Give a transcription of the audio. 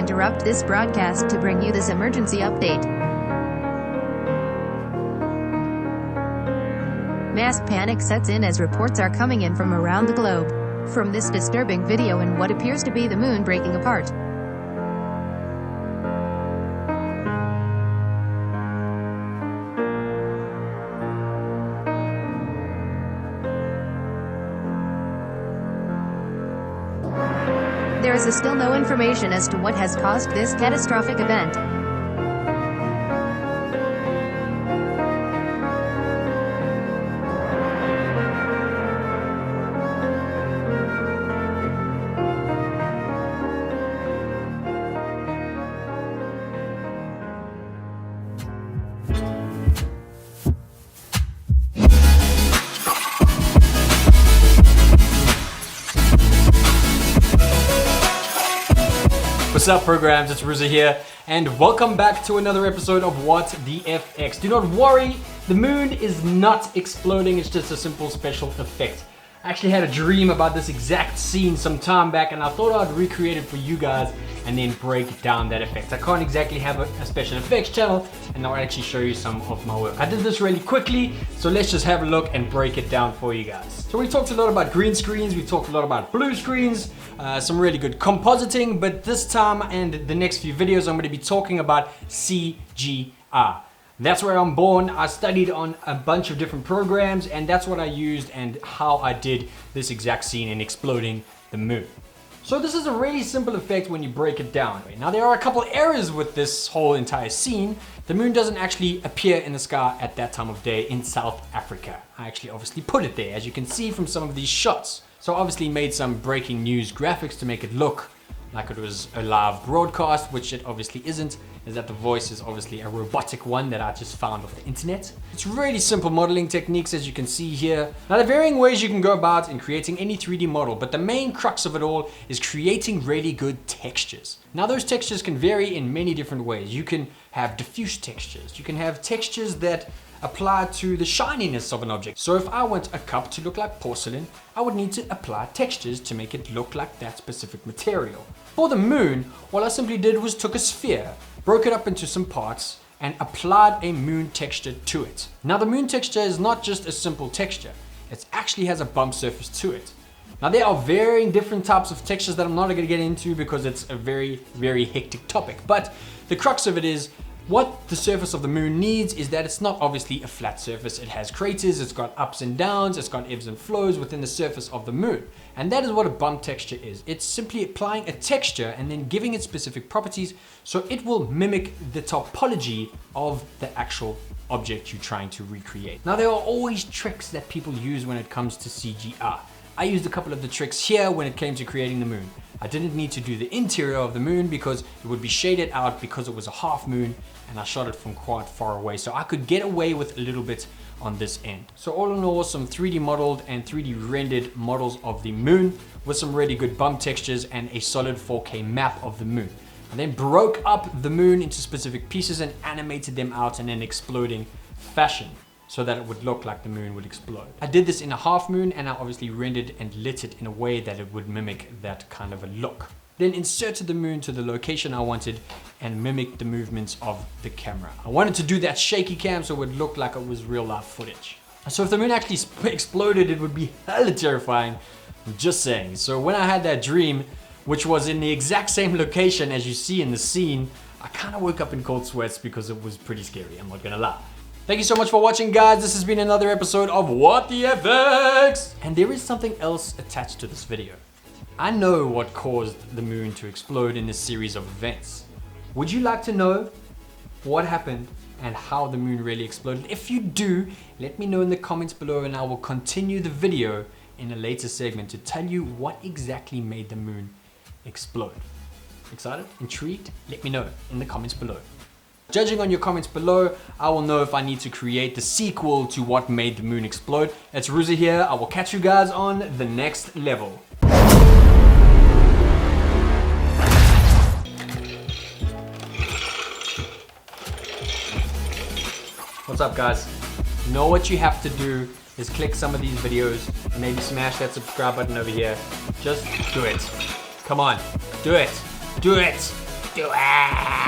interrupt this broadcast to bring you this emergency update. Mass panic sets in as reports are coming in from around the globe from this disturbing video in what appears to be the moon breaking apart. There is still no information as to what has caused this catastrophic event. What's up, programs? It's Ruza here, and welcome back to another episode of wtfx. Do not worry, the moon is not exploding, it's just a simple special effect. I actually had a dream about this exact scene some time back, and I thought I'd recreate it for you guys and then break down that effect. I can't exactly have a special effects channel, and I'll actually show you some of my work. I did this really quickly, so let's just have a look and break it down for you guys. So we talked a lot about green screens, we talked a lot about blue screens, some really good compositing, but this time and the next few videos I'm going to be talking about CGI. That's where I'm born. I studied on a bunch of different programs, and that's what I used and how I did this exact scene in exploding the moon. So this is a really simple effect when you break it down. Now there are a couple errors with this whole entire scene. The moon doesn't actually appear in the sky at that time of day in South Africa. I actually obviously put it there, as you can see from some of these shots. So I obviously made some breaking news graphics to make it look like it was a live broadcast, which it obviously isn't, is that the voice is obviously a robotic one that I just found off the internet. It's really simple modeling techniques, as you can see here. Now there are varying ways you can go about in creating any 3D model, but the main crux of it all is creating really good textures. Now those textures can vary in many different ways. You can have diffuse textures, you can have textures that apply to the shininess of an object. So if I want a cup to look like porcelain, I would need to apply textures to make it look like that specific material. For the moon, all I simply did was took a sphere, broke it up into some parts, and applied a moon texture to it. Now the moon texture is not just a simple texture, it actually has a bump surface to it. Now there are varying different types of textures that I'm not going to get into because it's a very, very hectic topic, but the crux of it is what the surface of the moon needs is that it's not obviously a flat surface. It has craters, it's got ups and downs, it's got ebbs and flows within the surface of the moon. And that is what a bump texture is. It's simply applying a texture and then giving it specific properties so it will mimic the topology of the actual object you're trying to recreate. Now there are always tricks that people use when it comes to CGI. I used a couple of the tricks here when it came to creating the moon. I didn't need to do the interior of the moon because it would be shaded out because it was a half moon, and I shot it from quite far away, so I could get away with a little bit on this end. So all in all, some 3D modeled and 3D rendered models of the moon with some really good bump textures and a solid 4K map of the moon. I then broke up the moon into specific pieces and animated them out in an exploding fashion, so that it would look like the moon would explode. I did this in a half moon, and I obviously rendered and lit it in a way that it would mimic that kind of a look. Then inserted the moon to the location I wanted and mimicked the movements of the camera. I wanted to do that shaky cam so it would look like it was real life footage. So if the moon actually exploded, it would be hella terrifying. I'm just saying. So when I had that dream, which was in the exact same location as you see in the scene, I kind of woke up in cold sweats because it was pretty scary, I'm not gonna lie. Thank you so much for watching, guys. This has been another episode of wtfx. And there is something else attached to this video. I know what caused the moon to explode in this series of events. Would you like to know what happened and how the moon really exploded? If you do, let me know in the comments below, and I will continue the video in a later segment to tell you what exactly made the moon explode. Excited? Intrigued? Let me know in the comments below. Judging on your comments below, I will know if I need to create the sequel to what made the moon explode. It's Ruza here. I will catch you guys on the next level. What's up, guys? You know what you have to do is click some of these videos and maybe smash that subscribe button over here. Just do it. Come on, do it. Do it. do it.